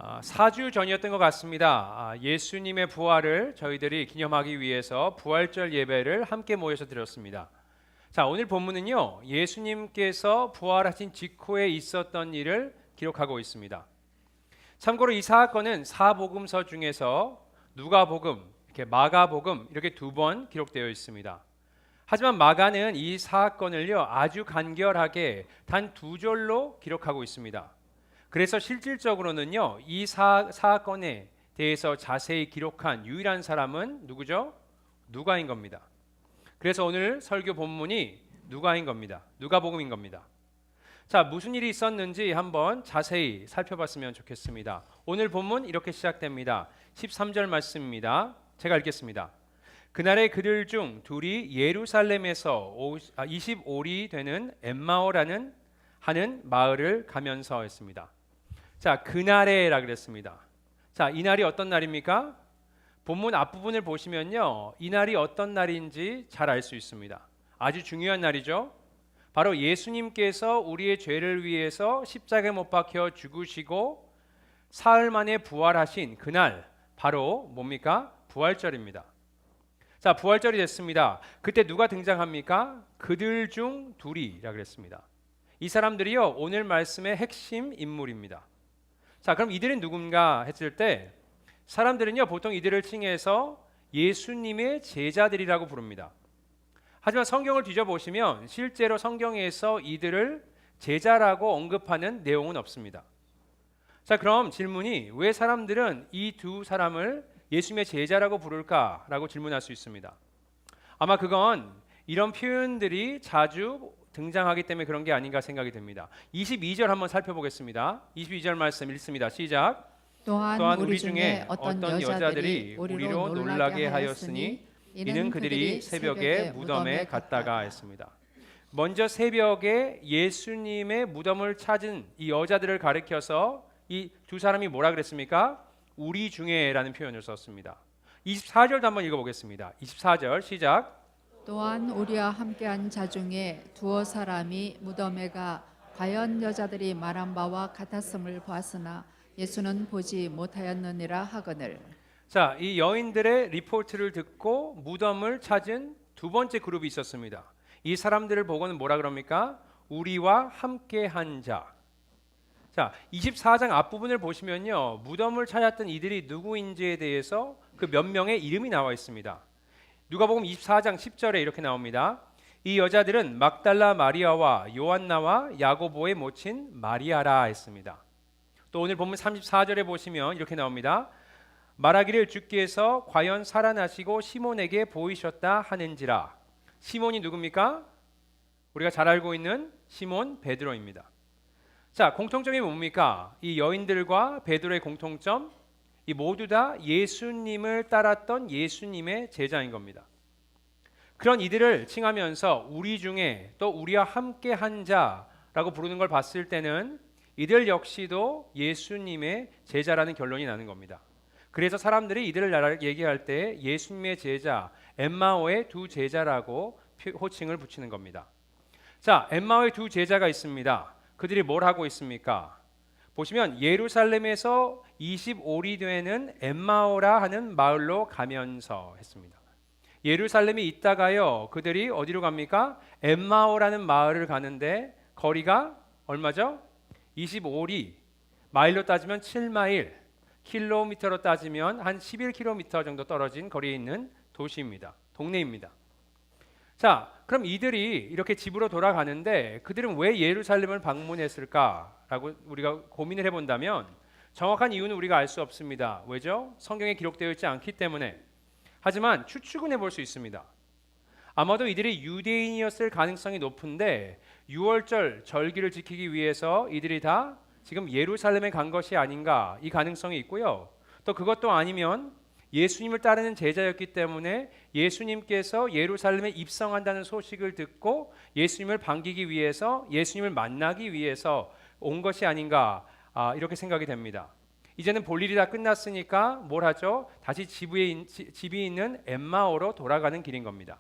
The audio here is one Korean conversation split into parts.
4주 전이었던 것 같습니다. 예수님의 부활을 저희들이 기념하기 위해서 부활절 예배를 함께 모여서 드렸습니다. 자, 오늘 본문은요, 예수님께서 부활하신 직후에 있었던 일을 기록하고 있습니다. 참고로 이 사건은 사복음서 중에서 누가복음, 이렇게 마가복음 이렇게 두 번 기록되어 있습니다. 하지만 마가는 이 사건을요, 아주 간결하게 단 두 절로 기록하고 있습니다. 그래서 실질적으로는요, 이 사건에 대해서 자세히 기록한 유일한 사람은 누구죠? 누가인 겁니다. 그래서 오늘 설교 본문이 누가인 겁니다. 누가복음인 겁니다. 자, 무슨 일이 있었는지 한번 자세히 살펴봤으면 좋겠습니다. 오늘 본문 이렇게 시작됩니다. 13절 말씀입니다. 제가 읽겠습니다. 그날에 그들 중 둘이 예루살렘에서 25리 되는 엠마오라는 하는 마을을 가면서 했습니다. 자, 그날에라 그랬습니다. 자, 이 날이 어떤 날입니까? 본문 앞부분을 보시면요, 이 날이 어떤 날인지 잘 알 수 있습니다. 아주 중요한 날이죠. 바로 예수님께서 우리의 죄를 위해서 십자가에 못 박혀 죽으시고 사흘 만에 부활하신 그날, 바로 뭡니까? 부활절입니다. 자, 부활절이 됐습니다. 그때 누가 등장합니까? 그들 중 둘이라 그랬습니다. 이 사람들이요, 오늘 말씀의 핵심 인물입니다. 자, 그럼 이들은 누군가 했을 때 사람들은요, 보통 이들을 칭해서 예수님의 제자들이라고 부릅니다. 하지만 성경을 뒤져보시면 실제로 성경에서 이들을 제자라고 언급하는 내용은 없습니다. 자, 그럼 질문이, 왜 사람들은 이 두 사람을 예수님의 제자라고 부를까라고 질문할 수 있습니다. 아마 그건 이런 표현들이 자주 등장하기 때문에 그런 게 아닌가 생각이 듭니다. 22절 한번 살펴보겠습니다. 22절 말씀 읽습니다. 시작. 또한 우리 중에 어떤 여자들이 우리로 놀라게 하였으니 이는 그들이 새벽에 무덤에 갔다가 했습니다. 먼저 새벽에 예수님의 무덤을 찾은 이 여자들을 가리켜서 이 두 사람이 뭐라 그랬습니까? 우리 중에라는 표현을 썼습니다. 24절도 한번 읽어보겠습니다. 24절 시작. 또한 우리와 함께한 자 중에 두어 사람이 무덤에 가 과연 여자들이 말한 바와 같았음을 보았으나 예수는 보지 못하였느니라 하거늘. 자, 이 여인들의 리포트를 듣고 무덤을 찾은 두 번째 그룹이 있었습니다. 이 사람들을 보고는 뭐라 그럽니까? 우리와 함께한 자. 자, 24장 앞부분을 보시면요, 무덤을 찾았던 이들이 누구인지에 대해서 그 몇 명의 이름이 나와 있습니다. 누가복음 24장 10절에 이렇게 나옵니다. 이 여자들은 막달라 마리아와 요한나와 야고보의 모친 마리아라 했습니다. 또 오늘 본문 34절에 보시면 이렇게 나옵니다. 말하기를 주께서 과연 살아나시고 시몬에게 보이셨다 하는지라. 시몬이 누굽니까? 우리가 잘 알고 있는 시몬 베드로입니다. 자, 공통점이 뭡니까? 이 여인들과 베드로의 공통점, 이 모두 다 예수님을 따랐던 예수님의 제자인 겁니다. 그런 이들을 칭하면서 우리 중에 또 우리와 함께 한 자라고 부르는 걸 봤을 때는 이들 역시도 예수님의 제자라는 결론이 나는 겁니다. 그래서 사람들이 이들을 얘기할 때 예수님의 제자, 엠마오의 두 제자라고 호칭을 붙이는 겁니다. 자, 엠마오의 두 제자가 있습니다. 그들이 뭘 하고 있습니까? 보시면 예루살렘에서 25리 되는 엠마오라 하는 마을로 가면서 했습니다. 예루살렘에 있다가요, 그들이 어디로 갑니까? 엠마오라는 마을을 가는데 거리가 얼마죠? 25리, 마일로 따지면 7마일, 킬로미터로 따지면 한 11km 정도 떨어진 거리에 있는 도시입니다. 동네입니다. 자, 그럼 이들이 이렇게 집으로 돌아가는데 그들은 왜 예루살렘을 방문했을까라고 우리가 고민을 해본다면 정확한 이유는 우리가 알 수 없습니다. 왜죠? 성경에 기록되어 있지 않기 때문에. 하지만 추측은 해볼 수 있습니다. 아마도 이들이 유대인이었을 가능성이 높은데 6월절 절기를 지키기 위해서 이들이 다 지금 예루살렘에 간 것이 아닌가, 이 가능성이 있고요. 또 그것도 아니면 예수님을 따르는 제자였기 때문에 예수님께서 예루살렘에 입성한다는 소식을 듣고 예수님을 반기기 위해서, 예수님을 만나기 위해서 온 것이 아닌가, 이렇게 생각이 됩니다. 이제는 볼 일이 다 끝났으니까 뭘 하죠? 다시 집이 있는 엠마오로 돌아가는 길인 겁니다.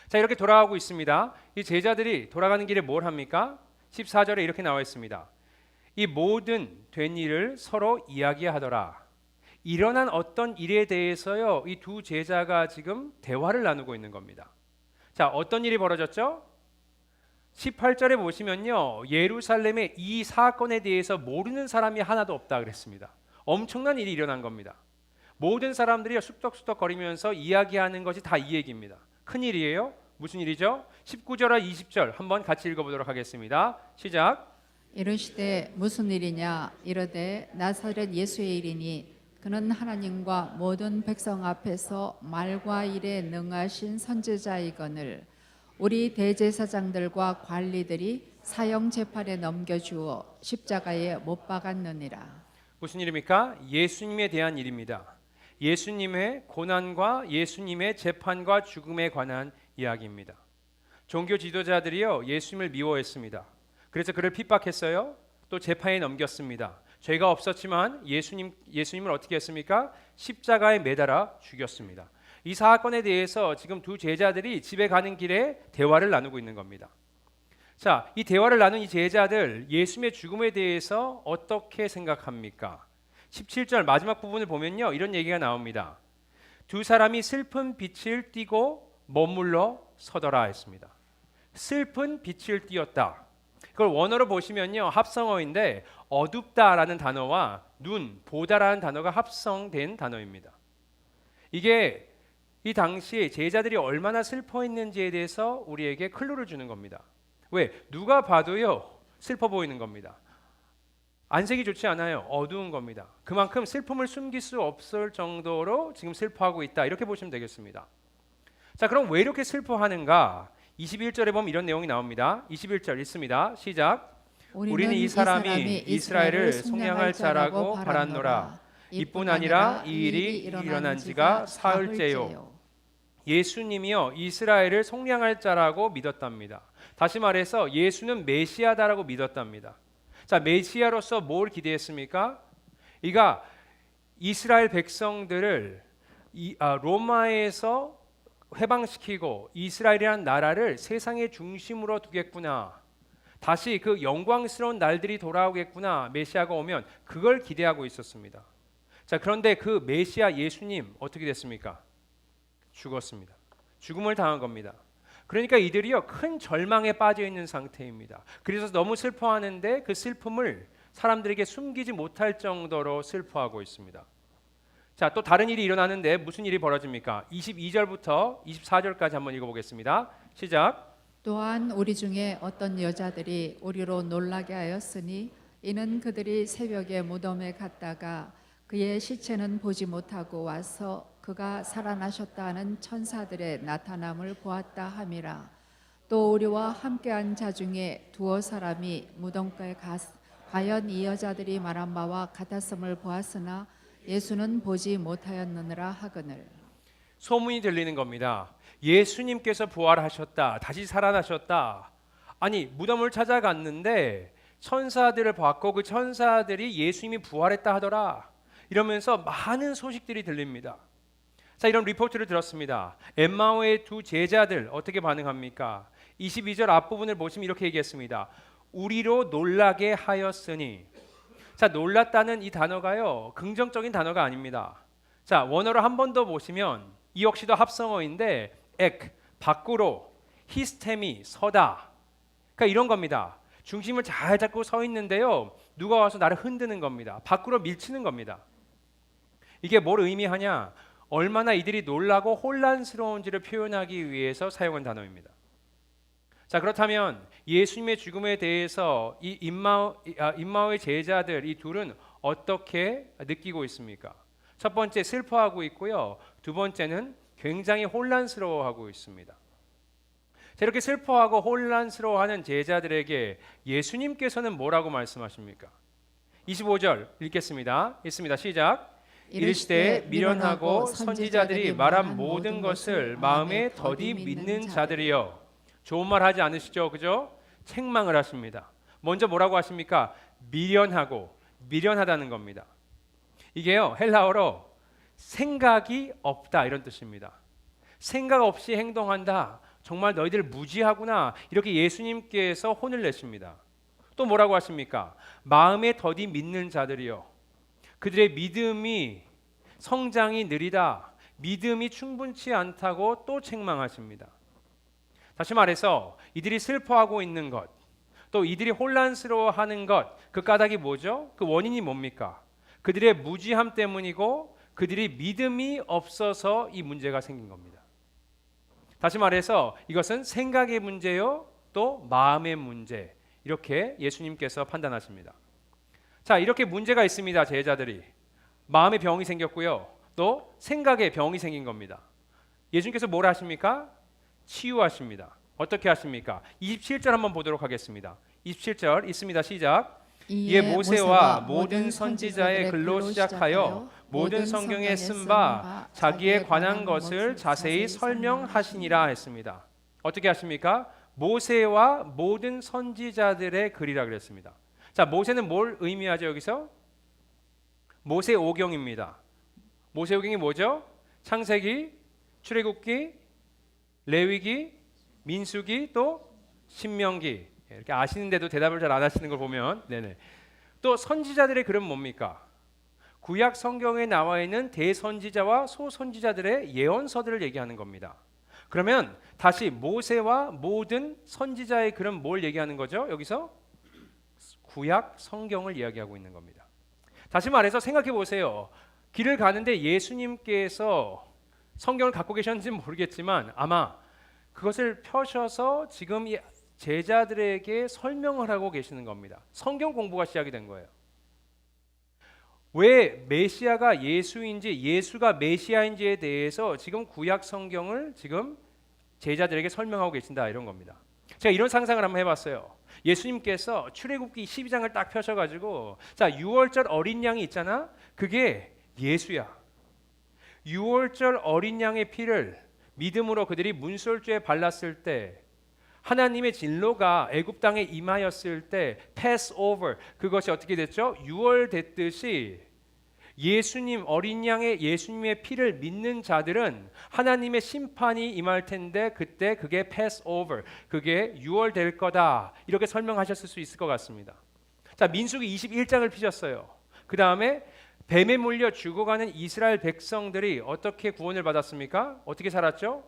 자, 이렇게 돌아가고 있습니다. 이 제자들이 돌아가는 길에 뭘 합니까? 14절에 이렇게 나와 있습니다. 이 모든 된 일을 서로 이야기하더라. 일어난 어떤 일에 대해서요, 이 두 제자가 지금 대화를 나누고 있는 겁니다. 자, 어떤 일이 벌어졌죠? 18절에 보시면요, 예루살렘에 이 사건에 대해서 모르는 사람이 하나도 없다 그랬습니다. 엄청난 일이 일어난 겁니다. 모든 사람들이 쑥덕쑥덕 거리면서 이야기하는 것이 다 이 얘기입니다. 큰 일이에요. 무슨 일이죠? 19절과 20절 한번 같이 읽어보도록 하겠습니다. 시작. 이르시되 무슨 일이냐 이르되 나사렛 예수의 일이니 그는 하나님과 모든 백성 앞에서 말과 일에 능하신 선지자이거늘 우리 대제사장들과 관리들이 사형 재판에 넘겨주어 십자가에 못 박았느니라. 무슨 일입니까? 예수님에 대한 일입니다. 예수님의 고난과 예수님의 재판과 죽음에 관한 이야기입니다. 종교 지도자들이요, 예수님을 미워했습니다. 그래서 그를 핍박했어요. 또 재판에 넘겼습니다. 죄가 없었지만 예수님을 어떻게 했습니까? 십자가에 매달아 죽였습니다. 이 사건에 대해서 지금 두 제자들이 집에 가는 길에 대화를 나누고 있는 겁니다. 자, 이 대화를 나눈 이 제자들, 예수님의 죽음에 대해서 어떻게 생각합니까? 17절 마지막 부분을 보면요, 이런 얘기가 나옵니다. 두 사람이 슬픈 빛을 띠고 머물러 서더라 했습니다. 슬픈 빛을 띠었다. 그걸 원어로 보시면요, 합성어인데 어둡다라는 단어와 눈, 보다라는 단어가 합성된 단어입니다. 이게 이 당시에 제자들이 얼마나 슬퍼했는지에 대해서 우리에게 클루를 주는 겁니다. 왜? 누가 봐도요, 슬퍼 보이는 겁니다. 안색이 좋지 않아요. 어두운 겁니다. 그만큼 슬픔을 숨길 수 없을 정도로 지금 슬퍼하고 있다. 이렇게 보시면 되겠습니다. 자, 그럼 왜 이렇게 슬퍼하는가? 21절에 보면 이런 내용이 나옵니다. 21절 읽습니다. 시작. 우리는 이 사람이 이스라엘을 속량할 자라고 바랐노라. 이뿐 아니라 이 일이 일어난 지가 사흘째요. 예수님이요, 이스라엘을 속량할 자라고 믿었답니다. 다시 말해서 예수는 메시아다라고 믿었답니다. 자, 메시아로서 뭘 기대했습니까? 이가 이스라엘 백성들을 로마에서 해방시키고 이스라엘이라는 나라를 세상의 중심으로 두겠구나. 다시 그 영광스러운 날들이 돌아오겠구나. 메시아가 오면 그걸 기대하고 있었습니다. 자, 그런데 그 메시아 예수님 어떻게 됐습니까? 죽었습니다. 죽음을 당한 겁니다. 그러니까 이들이요, 큰 절망에 빠져 있는 상태입니다. 그래서 너무 슬퍼하는데 그 슬픔을 사람들에게 숨기지 못할 정도로 슬퍼하고 있습니다. 자, 또 다른 일이 일어나는데 무슨 일이 벌어집니까? 22절부터 24절까지 한번 읽어보겠습니다. 시작. 또한 우리 중에 어떤 여자들이 우리로 놀라게 하였으니 이는 그들이 새벽에 무덤에 갔다가 그의 시체는 보지 못하고 와서 그가 살아나셨다 하는 천사들의 나타남을 보았다 함이라. 또 우리와 함께한 자 중에 두어 사람이 무덤가에 과연 이 여자들이 말한 바와 같았음을 보았으나 예수는 보지 못하였느니라 하거늘. 소문이 들리는 겁니다. 예수님께서 부활하셨다. 다시 살아나셨다. 아니, 무덤을 찾아갔는데 천사들을 봤고 그 천사들이 예수님이 부활했다 하더라. 이러면서 많은 소식들이 들립니다. 자, 이런 리포트를 들었습니다. 엠마오의 두 제자들 어떻게 반응합니까? 22절 앞부분을 보시면 이렇게 얘기했습니다. 우리로 놀라게 하였으니. 자, 놀랐다는 이 단어가요, 긍정적인 단어가 아닙니다. 자, 원어로 한 번 더 보시면 이 역시도 합성어인데 밖으로, 히스테미, 서다. 그러니까 이런 겁니다. 중심을 잘 잡고 서 있는데요, 누가 와서 나를 흔드는 겁니다. 밖으로 밀치는 겁니다. 이게 뭘 의미하냐? 얼마나 이들이 놀라고 혼란스러운지를 표현하기 위해서 사용한 단어입니다. 자, 그렇다면 예수님의 죽음에 대해서 이 임마오의 제자들 이 둘은 어떻게 느끼고 있습니까? 첫 번째 슬퍼하고 있고요. 두 번째는 굉장히 혼란스러워하고 있습니다. 자, 이렇게 슬퍼하고 혼란스러워하는 제자들에게 예수님께서는 뭐라고 말씀하십니까? 25절 읽겠습니다. 읽습니다. 시작. 이르시되 미련하고 선지자들이 말한 모든 것을 마음에 더디 믿는 자들이여. 좋은 말 하지 않으시죠? 그죠? 책망을 하십니다. 먼저 뭐라고 하십니까? 미련하다는 겁니다. 이게요, 헬라어로 생각이 없다 이런 뜻입니다. 생각 없이 행동한다. 정말 너희들 무지하구나. 이렇게 예수님께서 혼을 내십니다. 또 뭐라고 하십니까? 마음에 더디 믿는 자들이요. 그들의 믿음이 성장이 느리다. 믿음이 충분치 않다고 또 책망하십니다. 다시 말해서 이들이 슬퍼하고 있는 것, 또 이들이 혼란스러워하는 것, 그 까닭이 뭐죠? 그 원인이 뭡니까? 그들의 무지함 때문이고 그들이 믿음이 없어서 이 문제가 생긴 겁니다. 다시 말해서 이것은 생각의 문제요, 또 마음의 문제, 이렇게 예수님께서 판단하십니다. 자, 이렇게 문제가 있습니다. 제자들이 마음의 병이 생겼고요, 또 생각의 병이 생긴 겁니다. 예수님께서 뭘 하십니까? 치유하십니다. 어떻게 하십니까? 27절 한번 보도록 하겠습니다. 27절 있습니다. 시작. 이에 모세와 모든 선지자의 글로 시작하여 모든 성경에 쓴 바 자기에 관한 것을 자세히 설명하시니라 했습니다. 어떻게 하십니까? 모세와 모든 선지자들의 글이라 그랬습니다. 자, 모세는 뭘 의미하죠? 여기서 모세오경입니다. 모세오경이 뭐죠? 창세기, 출애굽기, 레위기, 민수기, 또 신명기. 이렇게 아시는데도 대답을 잘 안 하시는 걸 보면, 네네. 또 선지자들의 글은 뭡니까? 구약 성경에 나와 있는 대선지자와 소선지자들의 예언서들을 얘기하는 겁니다. 그러면 다시 모세와 모든 선지자의 글은 뭘 얘기하는 거죠? 여기서 구약 성경을 이야기하고 있는 겁니다. 다시 말해서 생각해 보세요. 길을 가는데 예수님께서 성경을 갖고 계셨는지는 모르겠지만 아마 그것을 펴셔서 지금 이 제자들에게 설명을 하고 계시는 겁니다. 성경 공부가 시작이 된 거예요. 왜 메시아가 예수인지, 예수가 메시아인지에 대해서 지금 구약 성경을 지금 제자들에게 설명하고 계신다, 이런 겁니다. 제가 이런 상상을 한번 해봤어요. 예수님께서 출애굽기 12장을 딱 펴셔가지고, 자, 6월절 어린 양이 있잖아. 그게 예수야. 6월절 어린 양의 피를 믿음으로 그들이 문설주에 발랐을 때, 하나님의 진노가 애굽 땅에 임하였을 때 패스 오버, 그것이 어떻게 됐죠? 6월 됐듯이 예수님 어린 양의 예수님의 피를 믿는 자들은 하나님의 심판이 임할 텐데 그때 그게 패스 오버, 그게 6월 될 거다, 이렇게 설명하셨을 수 있을 것 같습니다. 자, 민수기 21장을 피셨어요. 그 다음에 뱀에 물려 죽어가는 이스라엘 백성들이 어떻게 구원을 받았습니까? 어떻게 살았죠?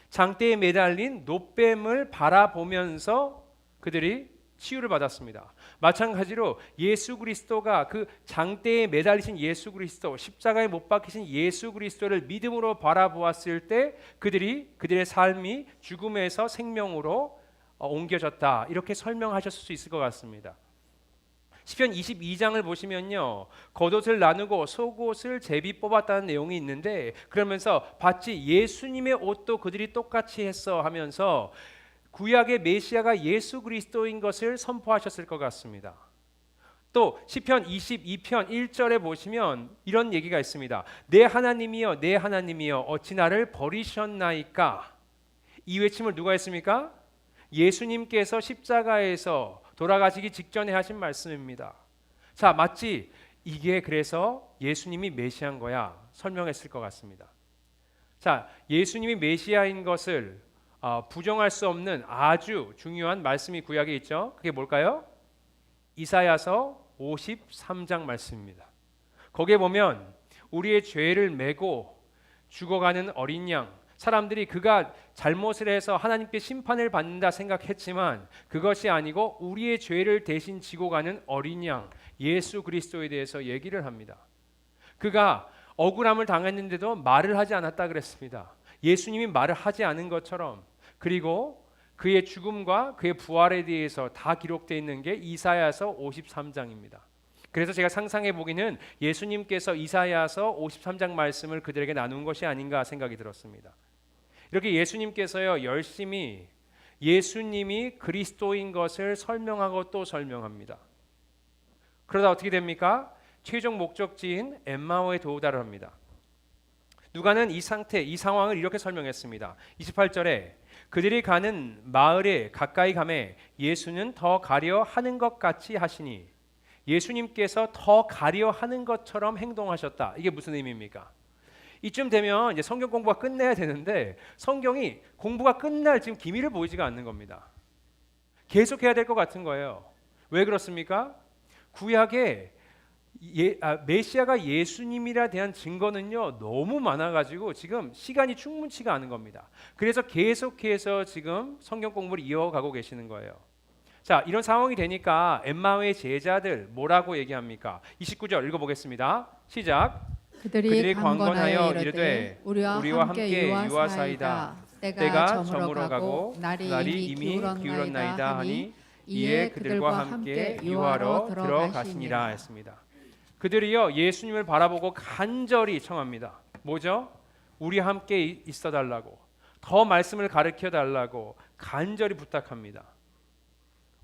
장대에 매달린 놋뱀을 바라보면서 그들이 치유를 받았습니다. 마찬가지로 예수 그리스도가 그 장대에 매달리신 예수 그리스도, 십자가에 못 박히신 예수 그리스도를 믿음으로 바라보았을 때 그들의 삶이 죽음에서 생명으로 옮겨졌다, 이렇게 설명하셨을 수 있을 것 같습니다. 시편 22장을 보시면요, 겉옷을 나누고 속옷을 제비 뽑았다는 내용이 있는데, 그러면서 봤지 예수님의 옷도 그들이 똑같이 했어 하면서 구약의 메시아가 예수 그리스도인 것을 선포하셨을 것 같습니다. 또 시편 22편 1절에 보시면 이런 얘기가 있습니다. 내 하나님이여 내 하나님이여 어찌 나를 버리셨나이까. 이 외침을 누가 했습니까? 예수님께서 십자가에서 돌아가시기 직전에 하신 말씀입니다. 자, 마치 이게 그래서 예수님이 메시아인 거야 설명했을 것 같습니다. 자, 예수님이 메시아인 것을 부정할 수 없는 아주 중요한 말씀이 구약에 있죠. 그게 뭘까요? 이사야서 53장 말씀입니다. 거기에 보면 우리의 죄를 메고 죽어가는 어린 양, 사람들이 그가 잘못을 해서 하나님께 심판을 받는다 생각했지만 그것이 아니고 우리의 죄를 대신 지고 가는 어린 양 예수 그리스도에 대해서 얘기를 합니다. 그가 억울함을 당했는데도 말을 하지 않았다 그랬습니다. 예수님이 말을 하지 않은 것처럼, 그리고 그의 죽음과 그의 부활에 대해서 다 기록되어 있는 게 이사야서 53장입니다. 그래서 제가 상상해 보기는 예수님께서 이사야서 53장 말씀을 그들에게 나눈 것이 아닌가 생각이 들었습니다. 이렇게 예수님께서요 열심히 예수님이 그리스도인 것을 설명하고 또 설명합니다. 그러다 어떻게 됩니까? 최종 목적지인 엠마오에 도달을 합니다. 누가는 이 상황을 이렇게 설명했습니다. 28절에 그들이 가는 마을에 가까이 가매 예수는 더 가려 하는 것 같이 하시니, 예수님께서 더 가려 하는 것처럼 행동하셨다. 이게 무슨 의미입니까? 이쯤 되면 이제 성경 공부가 끝내야 되는데 성경이 공부가 끝날 지금 기미를 보이지가 않는 겁니다. 계속해야 될 것 같은 거예요. 왜 그렇습니까? 구약에 메시아가 예수님이라 대한 증거는요 너무 많아가지고 지금 시간이 충분치가 않은 겁니다. 그래서 계속해서 지금 성경 공부를 이어가고 계시는 거예요. 자, 이런 상황이 되니까 엠마오의 제자들 뭐라고 얘기합니까? 29절 읽어보겠습니다. 시작. 그들이 강권하여 이르되 우리와 함께 유하사이다. 때가 저물어 가고 날이 이미 기울었나이다 하니 이에 그들과 함께 유하러 들어가시니라 했습니다. 그들이요 예수님을 바라보고 간절히 청합니다. 뭐죠? 우리 함께 있어 달라고, 더 말씀을 가르쳐 달라고 간절히 부탁합니다.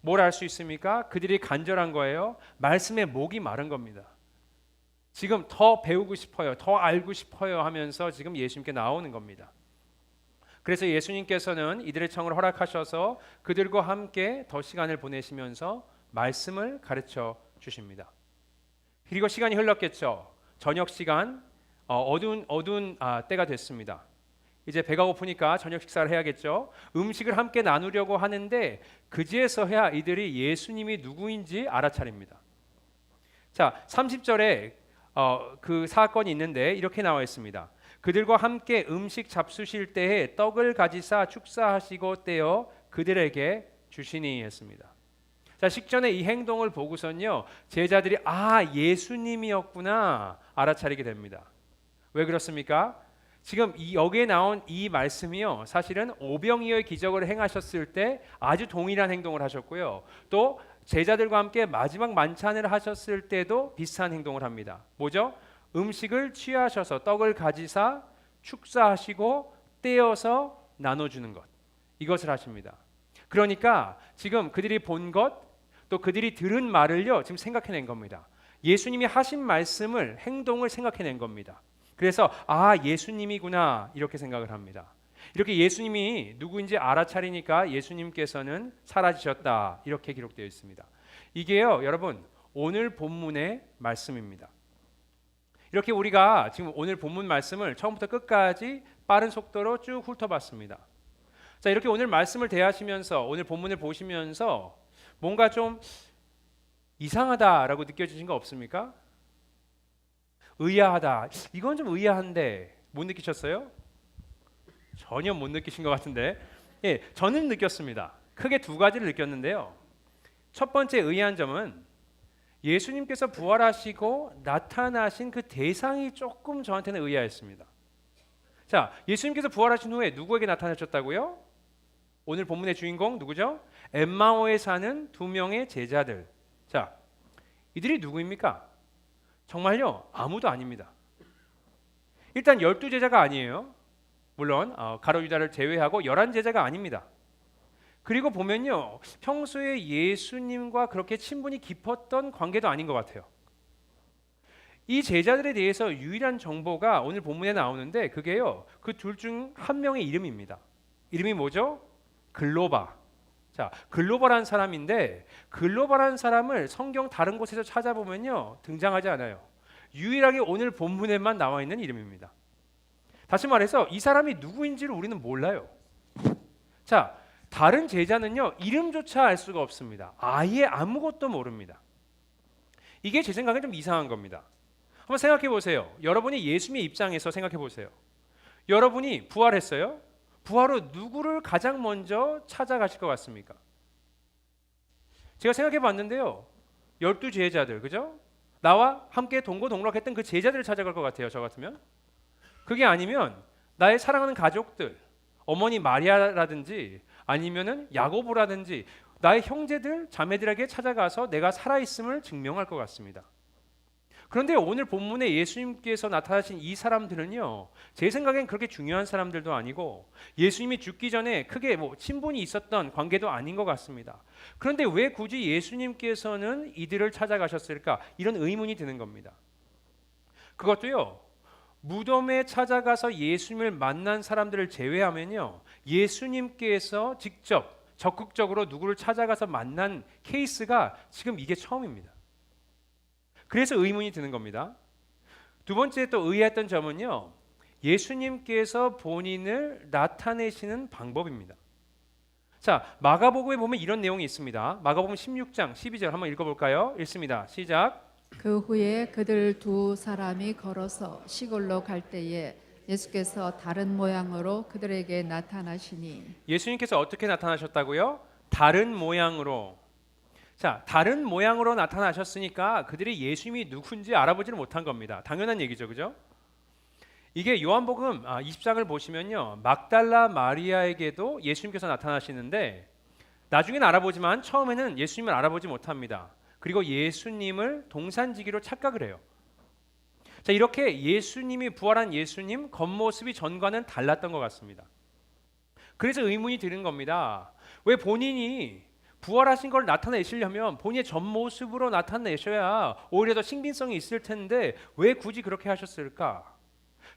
뭘 알 수 있습니까? 그들이 간절한 거예요. 말씀에 목이 마른 겁니다. 지금 더 배우고 싶어요, 더 알고 싶어요 하면서 지금 예수님께 나오는 겁니다. 그래서 예수님께서는 이들의 청을 허락하셔서 그들과 함께 더 시간을 보내시면서 말씀을 가르쳐 주십니다. 그리고 시간이 흘렀겠죠. 저녁 시간, 어두운 때가 됐습니다. 이제 배가 고프니까 저녁 식사를 해야겠죠. 음식을 함께 나누려고 하는데 그제서야 이들이 예수님이 누구인지 알아차립니다. 자, 30절에 그 사건이 있는데 이렇게 나와 있습니다. 그들과 함께 음식 잡수실 때에 떡을 가지사 축사하시고 떼어 그들에게 주시니 했습니다. 자, 식전에 이 행동을 보고선요 제자들이 예수님이었구나 알아차리게 됩니다. 왜 그렇습니까? 지금 여기에 나온 이 말씀이요 사실은 오병이어의 기적을 행하셨을 때 아주 동일한 행동을 하셨고요, 또 제자들과 함께 마지막 만찬을 하셨을 때도 비슷한 행동을 합니다. 뭐죠? 음식을 취하셔서 떡을 가지사 축사하시고 떼어서 나눠주는 것, 이것을 하십니다. 그러니까 지금 그들이 본 것, 또 그들이 들은 말을요 지금 생각해낸 겁니다. 예수님이 하신 말씀을, 행동을 생각해낸 겁니다. 그래서 예수님이구나 이렇게 생각을 합니다. 이렇게 예수님이 누구인지 알아차리니까 예수님께서는 사라지셨다 이렇게 기록되어 있습니다. 이게요 여러분 오늘 본문의 말씀입니다. 이렇게 우리가 지금 오늘 본문 말씀을 처음부터 끝까지 빠른 속도로 쭉 훑어봤습니다. 자, 이렇게 오늘 말씀을 대하시면서 오늘 본문을 보시면서 뭔가 좀 이상하다라고 느껴지신 거 없습니까? 의아하다, 이건 좀 의아한데 못 느끼셨어요? 전혀 못 느끼신 것 같은데, 저는 느꼈습니다. 크게 두 가지를 느꼈는데요. 첫 번째 의아한 점은 예수님께서 부활하시고 나타나신 그 대상이 조금 저한테는 의아했습니다. 자, 예수님께서 부활하신 후에 누구에게 나타나셨다고요? 오늘 본문의 주인공 누구죠? 엠마오에 사는 두 명의 제자들. 자, 이들이 누구입니까? 정말요? 아무도 아닙니다. 일단 12제자가 아니에요. 물론 가룟 유다를 제외하고 11제자가 아닙니다. 그리고 보면요 평소에 예수님과 그렇게 친분이 깊었던 관계도 아닌 것 같아요. 이 제자들에 대해서 유일한 정보가 오늘 본문에 나오는데 그게요 그 둘 중 한 명의 이름입니다. 이름이 뭐죠? 글로바. 자, 글로바라는 사람인데 글로바라는 사람을 성경 다른 곳에서 찾아보면요 등장하지 않아요. 유일하게 오늘 본문에만 나와 있는 이름입니다. 다시 말해서 이 사람이 누구인지를 우리는 몰라요. 자, 다른 제자는요 이름조차 알 수가 없습니다. 아예 아무것도 모릅니다. 이게 제 생각에 좀 이상한 겁니다. 한번 생각해 보세요. 여러분이 예수님의 입장에서 생각해 보세요. 여러분이 부활했어요. 부활 후 누구를 가장 먼저 찾아가실 것 같습니까? 제가 생각해 봤는데요 12제자들, 그죠? 나와 함께 동고동락했던 그 제자들을 찾아갈 것 같아요. 저 같으면. 그게 아니면 나의 사랑하는 가족들, 어머니 마리아라든지 아니면은 야고보라든지 나의 형제들, 자매들에게 찾아가서 내가 살아있음을 증명할 것 같습니다. 그런데 오늘 본문에 예수님께서 나타나신 이 사람들은요 제 생각엔 그렇게 중요한 사람들도 아니고 예수님이 죽기 전에 크게 친분이 있었던 관계도 아닌 것 같습니다. 그런데 왜 굳이 예수님께서는 이들을 찾아가셨을까? 이런 의문이 드는 겁니다. 그것도요 무덤에 찾아가서 예수님을 만난 사람들을 제외하면요 예수님께서 직접 적극적으로 누구를 찾아가서 만난 케이스가 지금 이게 처음입니다. 그래서 의문이 드는 겁니다. 두 번째 또 의아했던 점은요 예수님께서 본인을 나타내시는 방법입니다. 자, 마가복음에 보면 이런 내용이 있습니다. 마가복음 16장 12절 한번 읽어볼까요? 읽습니다. 시작. 그 후에 그들 두 사람이 걸어서 시골로 갈 때에 예수께서 다른 모양으로 그들에게 나타나시니 예수님께서 어떻게 나타나셨다고요? 다른 모양으로. 자, 다른 모양으로 나타나셨으니까 그들이 예수님이 누군지 알아보지를 못한 겁니다. 당연한 얘기죠, 그죠? 이게 요한복음 20장을 보시면요, 막달라 마리아에게도 예수님께서 나타나시는데 나중에는 알아보지만 처음에는 예수님을 알아보지 못합니다. 그리고 예수님을 동산지기로 착각을 해요. 자, 이렇게 예수님이 부활한 예수님 겉모습이 전과는 달랐던 것 같습니다. 그래서 의문이 드는 겁니다. 왜 본인이 부활하신 걸 나타내시려면 본인의 전 모습으로 나타내셔야 오히려 더 신빙성이 있을 텐데 왜 굳이 그렇게 하셨을까?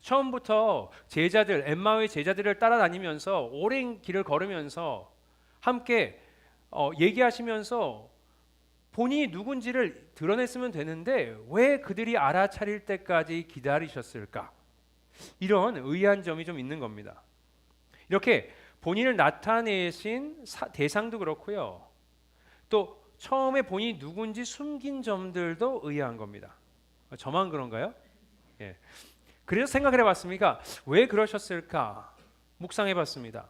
처음부터 제자들, 엠마오의 제자들을 따라다니면서 오랜 길을 걸으면서 함께 얘기하시면서 본인이 누군지를 드러냈으면 되는데 왜 그들이 알아차릴 때까지 기다리셨을까? 이런 의아한 점이 좀 있는 겁니다. 이렇게 본인을 나타내신 대상도 그렇고요. 또 처음에 본인이 누군지 숨긴 점들도 의아한 겁니다. 저만 그런가요? 예. 그래서 생각을 해봤습니다. 왜 그러셨을까? 묵상해봤습니다.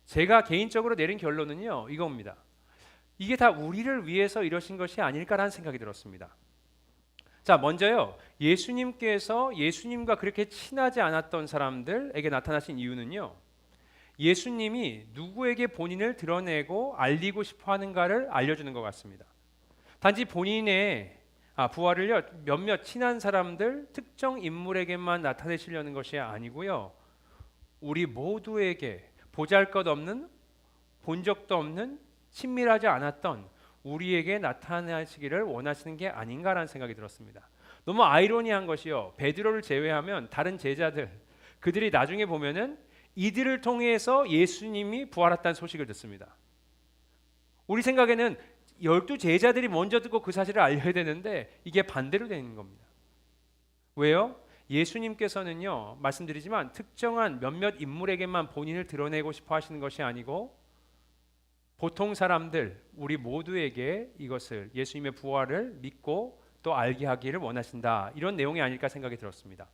제가 개인적으로 내린 결론은요, 이겁니다. 이게 다 우리를 위해서 이러신 것이 아닐까라는 생각이 들었습니다. 자, 먼저요, 예수님께서 예수님과 그렇게 친하지 않았던 사람들에게 나타나신 이유는요, 예수님이 누구에게 본인을 드러내고 알리고 싶어 하는가를 알려주는 것 같습니다. 단지 본인의 부활을요, 몇몇 친한 사람들, 특정 인물에게만 나타내시려는 것이 아니고요, 우리 모두에게 보잘것없는, 본 적도 없는, 친밀하지 않았던 우리에게 나타나시기를 원하시는 게 아닌가라는 생각이 들었습니다. 너무 아이러니한 것이요, 베드로를 제외하면 다른 제자들, 그들이 나중에 보면은 이들을 통해서 예수님이 부활했다는 소식을 듣습니다. 우리 생각에는 12 제자들이 먼저 듣고 그 사실을 알려야 되는데 이게 반대로 되는 겁니다. 왜요? 예수님께서는요, 말씀드리지만 특정한 몇몇 인물에게만 본인을 드러내고 싶어 하시는 것이 아니고 보통 사람들, 우리 모두에게 이것을, 예수님의 부활을 믿고 또 알게 하기를 원하신다, 이런 내용이 아닐까 생각이 들었습니다.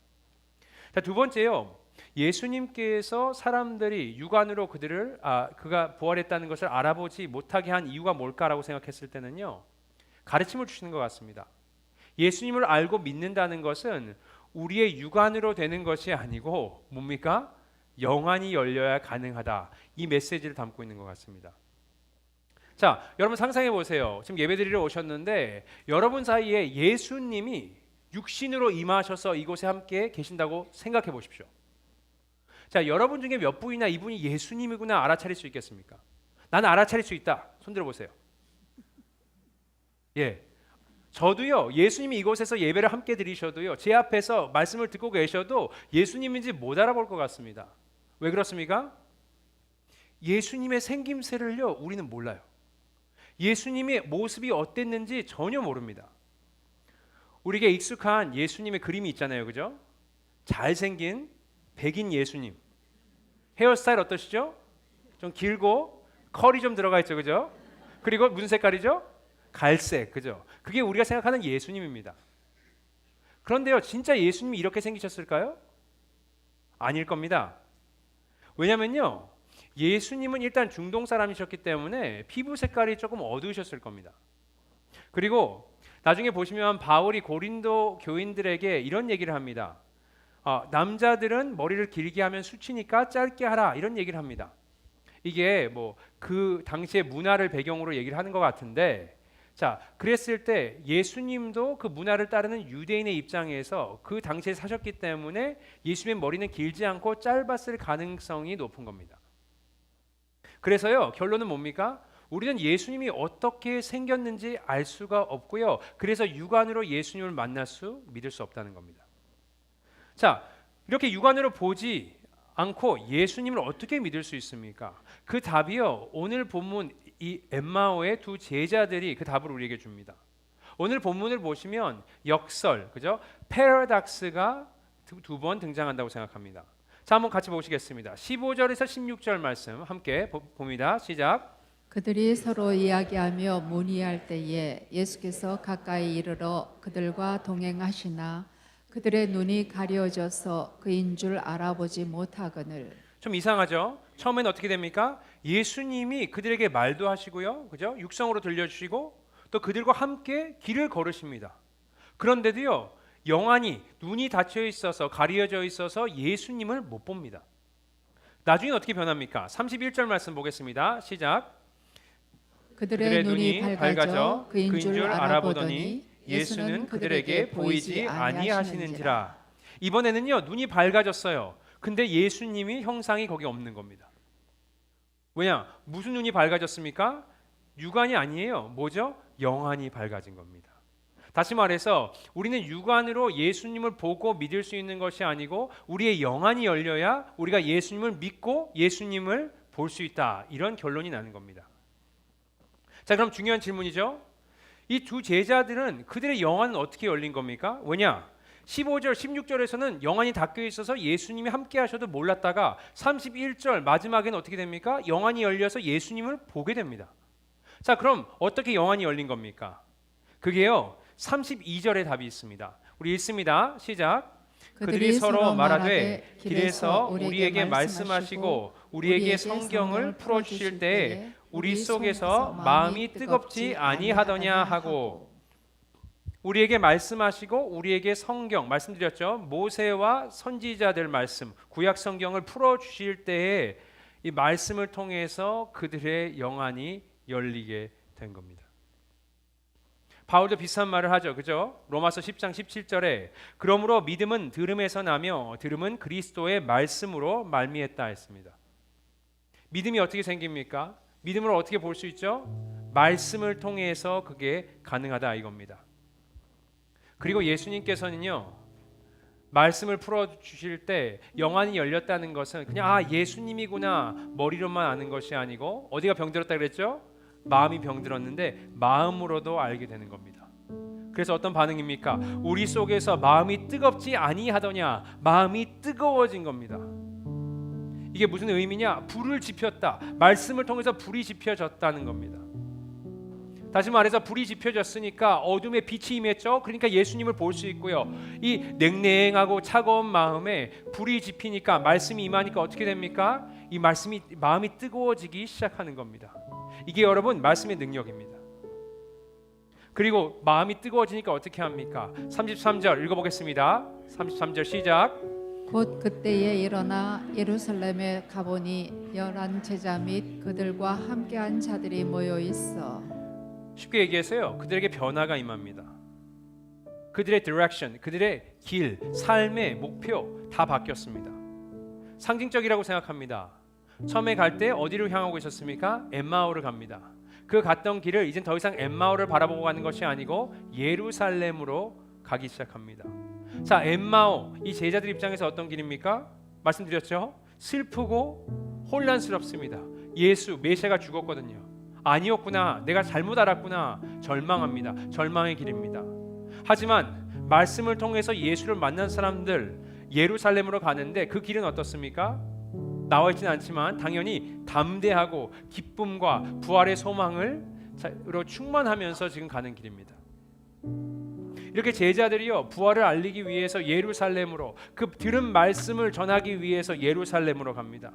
자, 두 번째요, 예수님께서 사람들이 육안으로 그가 부활했다는 것을 알아보지 못하게 한 이유가 뭘까라고 생각했을 때는요, 가르침을 주시는 것 같습니다. 예수님을 알고 믿는다는 것은 우리의 육안으로 되는 것이 아니고 뭡니까? 영안이 열려야 가능하다, 이 메시지를 담고 있는 것 같습니다. 자, 여러분 상상해 보세요. 지금 예배드리러 오셨는데 여러분 사이에 예수님이 육신으로 임하셔서 이곳에 함께 계신다고 생각해 보십시오. 자, 여러분 중에 몇 분이나 이분이 예수님이구나 알아차릴 수 있겠습니까? 나는 알아차릴 수 있다. 손 들어보세요. 예, 저도요, 예수님이 이곳에서 예배를 함께 드리셔도요, 제 앞에서 말씀을 듣고 계셔도 예수님인지 못 알아볼 것 같습니다. 왜 그렇습니까? 예수님의 생김새를요, 우리는 몰라요. 예수님의 모습이 어땠는지 전혀 모릅니다. 우리에게 익숙한 예수님의 그림이 있잖아요, 그죠? 잘생긴 백인 예수님. 헤어스타일 어떠시죠? 좀 길고 컬이 좀 들어가 있죠, 그죠? 그리고 무슨 색깔이죠? 갈색, 그죠? 그게 우리가 생각하는 예수님입니다. 그런데요, 진짜 예수님이 이렇게 생기셨을까요? 아닐 겁니다. 왜냐면요, 예수님은 일단 중동 사람이셨기 때문에 피부 색깔이 조금 어두우셨을 겁니다. 그리고 나중에 보시면 바울이 고린도 교인들에게 이런 얘기를 합니다. 남자들은 머리를 길게 하면 수치니까 짧게 하라, 이런 얘기를 합니다. 이게 뭐 그 당시의 문화를 배경으로 얘기를 하는 것 같은데, 자, 그랬을 때 예수님도 그 문화를 따르는 유대인의 입장에서 그 당시에 사셨기 때문에 예수님의 머리는 길지 않고 짧았을 가능성이 높은 겁니다. 그래서요, 결론은 뭡니까? 우리는 예수님이 어떻게 생겼는지 알 수가 없고요, 그래서 육안으로 예수님을 믿을 수 없다는 겁니다. 자, 이렇게 육안으로 보지 않고 예수님을 어떻게 믿을 수 있습니까? 그 답이요, 오늘 본문 이 엠마오의 두 제자들이 그 답을 우리에게 줍니다. 오늘 본문을 보시면 역설, 그죠? 패러닥스가 두 번 등장한다고 생각합니다. 자, 한번 같이 보시겠습니다. 15절에서 16절 말씀 함께 봅니다. 시작. 그들이 서로 이야기하며 문의할 때에 예수께서 가까이 이르러 그들과 동행하시나 그들의 눈이 가려져서 그인 줄 알아보지 못하거늘. 좀 이상하죠? 처음엔 어떻게 됩니까? 예수님이 그들에게 말도 하시고요, 그죠? 육성으로 들려주시고 또 그들과 함께 길을 걸으십니다. 그런데도요, 영안이 눈이 닫혀 있어서 가려져 있어서 예수님을 못 봅니다. 나중에 어떻게 변합니까? 31절 말씀 보겠습니다. 시작. 그들의 눈이 밝아져 그인 줄 알아보더니 예수는 그들에게 보이지 아니하시는지라. 이번에는요, 눈이 밝아졌어요. 근데 예수님이 형상이 거기 없는 겁니다. 왜냐? 무슨 눈이 밝아졌습니까? 육안이 아니에요. 뭐죠? 영안이 밝아진 겁니다. 다시 말해서 우리는 육안으로 예수님을 보고 믿을 수 있는 것이 아니고 우리의 영안이 열려야 우리가 예수님을 믿고 예수님을 볼 수 있다. 이런 결론이 나는 겁니다. 자, 그럼 중요한 질문이죠. 이 두 제자들은 그들의 영안은 어떻게 열린 겁니까? 왜냐? 15절, 16절에서는 영안이 닫혀 있어서 예수님이 함께 하셔도 몰랐다가 31절 마지막에는 어떻게 됩니까? 영안이 열려서 예수님을 보게 됩니다. 자, 그럼 어떻게 영안이 열린 겁니까? 그게요, 32절에 답이 있습니다. 우리 읽습니다. 시작. 그들이 서로 말하되 길에서 우리에게 말씀하시고 우리에게 성경을 풀어주실 때에 우리 속에서 마음이 뜨겁지 아니하더냐 하고. 우리에게 말씀하시고 우리에게 성경, 말씀드렸죠. 모세와 선지자들 말씀, 구약 성경을 풀어주실 때에 이 말씀을 통해서 그들의 영안이 열리게 된 겁니다. 바울도 비슷한 말을 하죠. 그죠? 로마서 10장 17절에 그러므로 믿음은 들음에서 나며 들음은 그리스도의 말씀으로 말미했다 했습니다. 믿음이 어떻게 생깁니까? 믿음을 어떻게 볼 수 있죠? 말씀을 통해서 그게 가능하다 이겁니다. 그리고 예수님께서는요, 말씀을 풀어주실 때 영안이 열렸다는 것은 그냥 예수님이구나 머리로만 아는 것이 아니고 어디가 병들었다 그랬죠? 마음이 병들었는데 마음으로도 알게 되는 겁니다. 그래서 어떤 반응입니까? 우리 속에서 마음이 뜨겁지 아니하더냐, 마음이 뜨거워진 겁니다. 이게 무슨 의미냐? 불을 지폈다. 말씀을 통해서 불이 지펴졌다는 겁니다. 다시 말해서 불이 지펴졌으니까 어둠에 빛이 임했죠. 그러니까 예수님을 볼 수 있고요. 이 냉랭하고 차가운 마음에 불이 지피니까 말씀이 임하니까 어떻게 됩니까? 이 마음이 뜨거워지기 시작하는 겁니다. 이게 여러분 말씀의 능력입니다. 그리고 마음이 뜨거워지니까 어떻게 합니까? 33절 읽어보겠습니다. 33절 시작. 곧 그때에 일어나 예루살렘에 가보니 11 제자 및 그들과 함께한 자들이 모여 있어. 쉽게 얘기해서요, 그들에게 변화가 임합니다. 그들의 디렉션, 그들의 길, 삶의 목표 다 바뀌었습니다. 상징적이라고 생각합니다. 처음에 갈 때 어디로 향하고 있었습니까? 엠마오를 갑니다. 그 갔던 길을 이젠 더 이상 엠마오를 바라보고 가는 것이 아니고 예루살렘으로 가기 시작합니다. 자, 엠마오, 이 제자들 입장에서 어떤 길입니까? 말씀드렸죠? 슬프고 혼란스럽습니다. 예수, 메시아가 죽었거든요. 아니었구나, 내가 잘못 알았구나, 절망합니다. 절망의 길입니다. 하지만 말씀을 통해서 예수를 만난 사람들 예루살렘으로 가는데 그 길은 어떻습니까? 나와 있지는 않지만 당연히 담대하고 기쁨과 부활의 소망으로 충만하면서 지금 가는 길입니다. 이렇게 제자들이요, 부활을 알리기 위해서 예루살렘으로, 그 들은 말씀을 전하기 위해서 예루살렘으로 갑니다.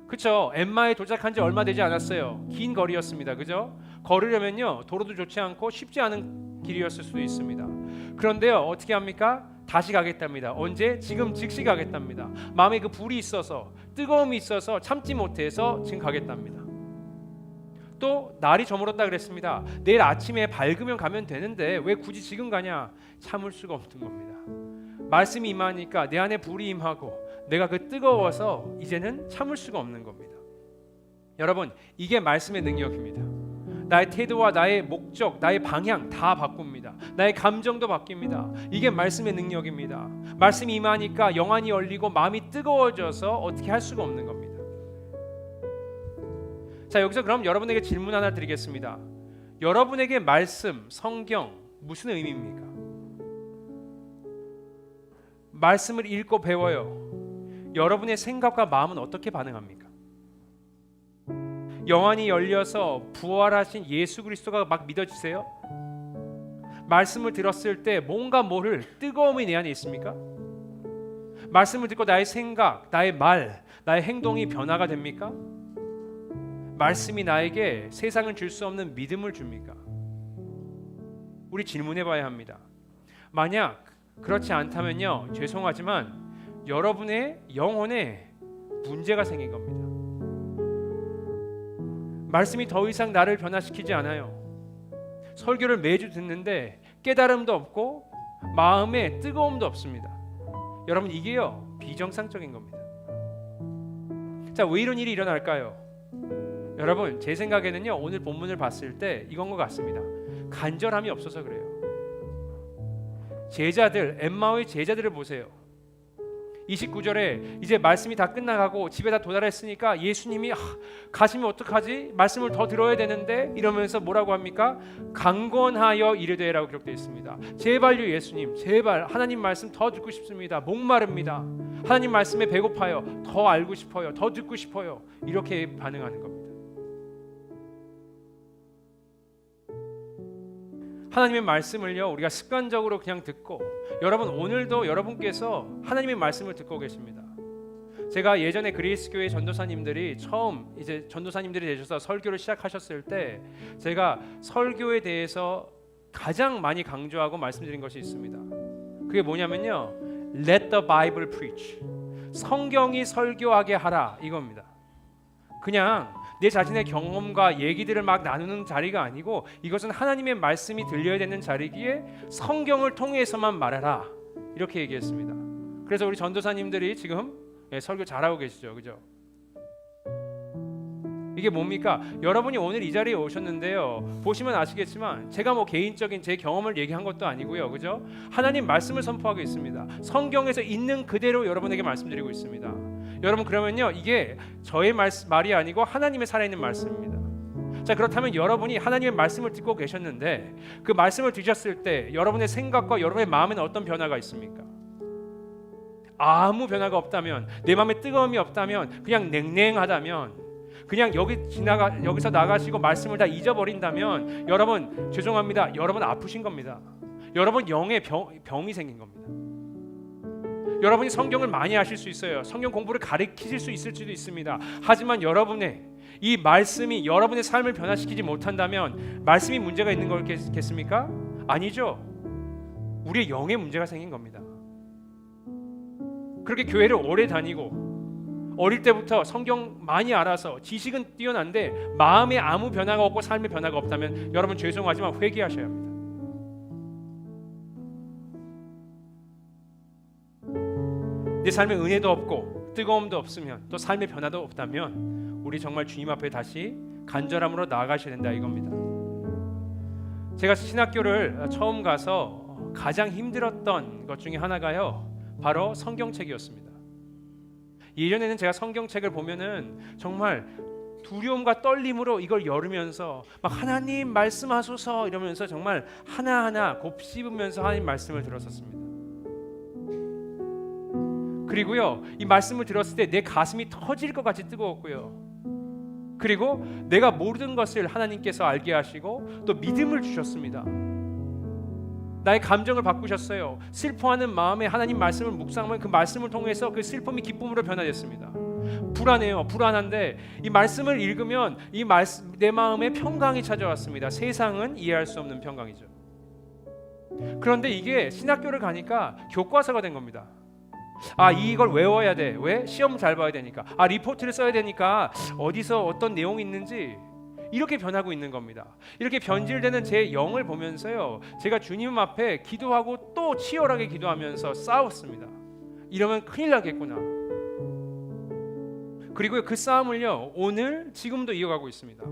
그렇죠? 엠마에 도착한 지 얼마 되지 않았어요. 긴 거리였습니다. 그죠? 걸으려면요, 도로도 좋지 않고 쉽지 않은 길이었을 수도 있습니다. 그런데요, 어떻게 합니까? 다시 가겠답니다. 언제? 지금 즉시 가겠답니다. 마음에 그 불이 있어서, 뜨거움이 있어서 참지 못해서 지금 가겠답니다. 또 날이 저물었다 그랬습니다. 내일 아침에 밝으면 가면 되는데 왜 굳이 지금 가냐? 참을 수가 없는 겁니다. 말씀이 임하니까 내 안에 불이 임하고 내가 그 뜨거워서 이제는 참을 수가 없는 겁니다. 여러분, 이게 말씀의 능력입니다. 나의 태도와 나의 목적, 나의 방향 다 바꿉니다. 나의 감정도 바뀝니다. 이게 말씀의 능력입니다. 말씀이 임하니까 영안이 열리고 마음이 뜨거워져서 어떻게 할 수가 없는 겁니다. 자, 여기서 그럼 여러분에게 질문 하나 드리겠습니다. 여러분에게 말씀, 성경 무슨 의미입니까? 말씀을 읽고 배워요. 여러분의 생각과 마음은 어떻게 반응합니까? 영안이 열려서 부활하신 예수 그리스도가 막 믿어지세요? 말씀을 들었을 때 뭔가 모를 뜨거움이 내 안에 있습니까? 말씀을 듣고 나의 생각, 나의 말, 나의 행동이 변화가 됩니까? 말씀이 나에게 세상은 줄 수 없는 믿음을 줍니까? 우리 질문해 봐야 합니다. 만약 그렇지 않다면요, 죄송하지만 여러분의 영혼에 문제가 생긴 겁니다. 말씀이 더 이상 나를 변화시키지 않아요. 설교를 매주 듣는데 깨달음도 없고 마음에 뜨거움도 없습니다. 여러분, 이게요 비정상적인 겁니다. 자, 왜 이런 일이 일어날까요? 여러분, 제 생각에는요, 오늘 본문을 봤을 때 이건 것 같습니다. 간절함이 없어서 그래요. 제자들, 엠마오의 제자들을 보세요. 29절에 이제 말씀이 다 끝나가고 집에 다 도달했으니까 예수님이 가시면 어떡하지? 말씀을 더 들어야 되는데 이러면서 뭐라고 합니까? 강권하여 이르되라고 기록되어 있습니다. 제발요 예수님, 제발 하나님 말씀 더 듣고 싶습니다. 목마릅니다. 하나님 말씀에 배고파요. 더 알고 싶어요. 더 듣고 싶어요. 이렇게 반응하는 겁니다. 하나님의 말씀을요 우리가 습관적으로 그냥 듣고, 여러분 오늘도 여러분께서 하나님의 말씀을 듣고 계십니다. 제가 예전에 그레이스 교회 전도사님들이 처음 이제 전도사님들이 되셔서 설교를 시작하셨을 때 제가 설교에 대해서 가장 많이 강조하고 말씀드린 것이 있습니다. 그게 뭐냐면요, Let the Bible preach. 성경이 설교하게 하라, 이겁니다. 그냥 내 자신의 경험과 얘기들을 막 나누는 자리가 아니고 이것은 하나님의 말씀이 들려야 되는 자리기에 성경을 통해서만 말하라, 이렇게 얘기했습니다. 그래서 우리 전도사님들이 지금 설교 잘하고 계시죠, 그죠? 이게 뭡니까? 여러분이 오늘 이 자리에 오셨는데요, 보시면 아시겠지만 제가 뭐 개인적인 제 경험을 얘기한 것도 아니고요, 그죠? 하나님 말씀을 선포하고 있습니다. 성경에서 있는 그대로 여러분에게 말씀드리고 있습니다. 여러분, 그러면요 이게 저의 말이 아니고 하나님의 살아있는 말씀입니다. 자, 그렇다면 여러분이 하나님의 말씀을 듣고 계셨는데 그 말씀을 드셨을 때 여러분의 생각과 여러분의 마음에는 어떤 변화가 있습니까? 아무 변화가 없다면, 내 마음에 뜨거움이 없다면, 그냥 냉랭하다면, 그냥 여기서 나가시고 말씀을 다 잊어버린다면 여러분 죄송합니다. 여러분 아프신 겁니다. 여러분 영의 병이 생긴 겁니다. 여러분이 성경을 많이 아실 수 있어요. 성경 공부를 가르치실 수 있을 수도 있습니다. 하지만 여러분의 이 말씀이 여러분의 삶을 변화시키지 못한다면 말씀이 문제가 있는 거겠습니까? 아니죠. 우리의 영의 문제가 생긴 겁니다. 그렇게 교회를 오래 다니고 어릴 때부터 성경 많이 알아서 지식은 뛰어난데 마음에 아무 변화가 없고 삶의 변화가 없다면 여러분 죄송하지만 회개하셔야 합니다. 내 삶에 은혜도 없고 뜨거움도 없으면, 또 삶의 변화도 없다면 우리 정말 주님 앞에 다시 간절함으로 나아가셔야 된다, 이겁니다. 제가 신학교를 처음 가서 가장 힘들었던 것 중에 하나가요 바로 성경책이었습니다. 예전에는 제가 성경책을 보면은 정말 두려움과 떨림으로 이걸 열으면서 막 하나님 말씀하소서 이러면서 정말 하나하나 곱씹으면서 하나님 말씀을 들었었습니다. 그리고요 이 말씀을 들었을 때 내 가슴이 터질 것 같이 뜨거웠고요, 그리고 내가 모르는 것을 하나님께서 알게 하시고 또 믿음을 주셨습니다. 나의 감정을 바꾸셨어요. 슬퍼하는 마음에 하나님 말씀을 묵상하면 그 말씀을 통해서 그 슬픔이 기쁨으로 변화됐습니다. 불안해요. 불안한데 이 말씀을 읽으면 내 마음에 평강이 찾아왔습니다. 세상은 이해할 수 없는 평강이죠. 그런데 이게 신학교를 가니까 교과서가 된 겁니다. 이걸 외워야 돼. 왜? 시험 잘 봐야 되니까. 리포트를 써야 되니까 어디서 어떤 내용이 있는지, 이렇게 변하고 있는 겁니다. 이렇게 변질되는 제 영을 보면서요 제가 주님 앞에 기도하고 또 치열하게 기도하면서 싸웠습니다. 이러면 큰일 나겠구나. 그리고 그 싸움을요 오늘 지금도 이어가고 있습니다.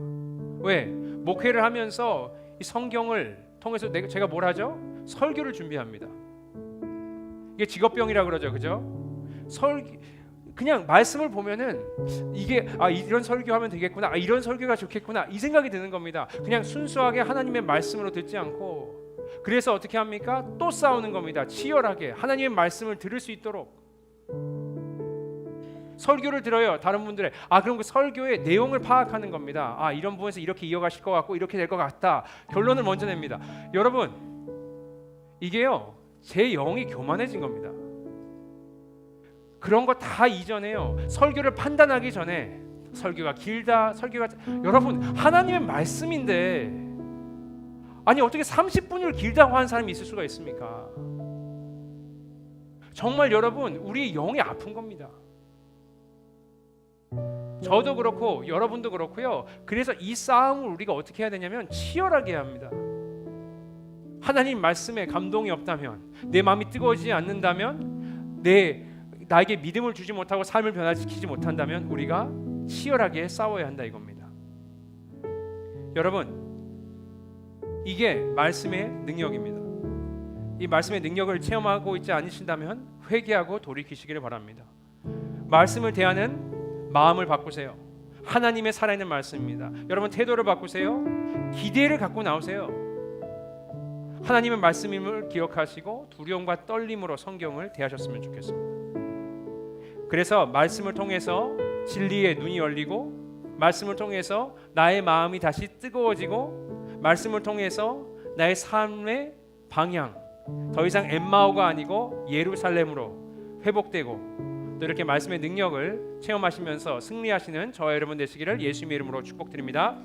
왜? 목회를 하면서 이 성경을 통해서 제가 뭘 하죠? 설교를 준비합니다. 이게 직업병이라 그러죠, 그죠? 그냥 말씀을 보면은 이게 이런 설교하면 되겠구나, 이런 설교가 좋겠구나, 이 생각이 드는 겁니다. 그냥 순수하게 하나님의 말씀으로 듣지 않고. 그래서 어떻게 합니까? 또 싸우는 겁니다. 치열하게 하나님의 말씀을 들을 수 있도록. 설교를 들어요. 다른 분들의 그럼 그 설교의 내용을 파악하는 겁니다. 이런 부분에서 이렇게 이어가실 것 같고 이렇게 될 것 같다. 결론을 먼저 냅니다. 여러분, 이게요, 제 영이 교만해진 겁니다. 그런 거 다 이전에요. 설교를 판단하기 전에 설교가 길다, 여러분, 하나님의 말씀인데 아니 어떻게 30분을 길다고 하는 사람이 있을 수가 있습니까? 정말 여러분, 우리 영이 아픈 겁니다. 저도 그렇고 여러분도 그렇고요. 그래서 이 싸움을 우리가 어떻게 해야 되냐면 치열하게 해야 합니다. 하나님 말씀에 감동이 없다면, 내 마음이 뜨거워지지 않는다면, 나에게 믿음을 주지 못하고 삶을 변화시키지 못한다면 우리가 치열하게 싸워야 한다 이겁니다. 여러분, 이게 말씀의 능력입니다. 이 말씀의 능력을 체험하고 있지 않으신다면 회개하고 돌이키시기를 바랍니다. 말씀을 대하는 마음을 바꾸세요. 하나님의 살아있는 말씀입니다. 여러분, 태도를 바꾸세요. 기대를 갖고 나오세요. 하나님의 말씀임을 기억하시고 두려움과 떨림으로 성경을 대하셨으면 좋겠습니다. 그래서 말씀을 통해서 진리의 눈이 열리고, 말씀을 통해서 나의 마음이 다시 뜨거워지고, 말씀을 통해서 나의 삶의 방향, 더 이상 엠마오가 아니고 예루살렘으로 회복되고, 또 이렇게 말씀의 능력을 체험하시면서 승리하시는 저와 여러분 되시기를 예수님의 이름으로 축복드립니다.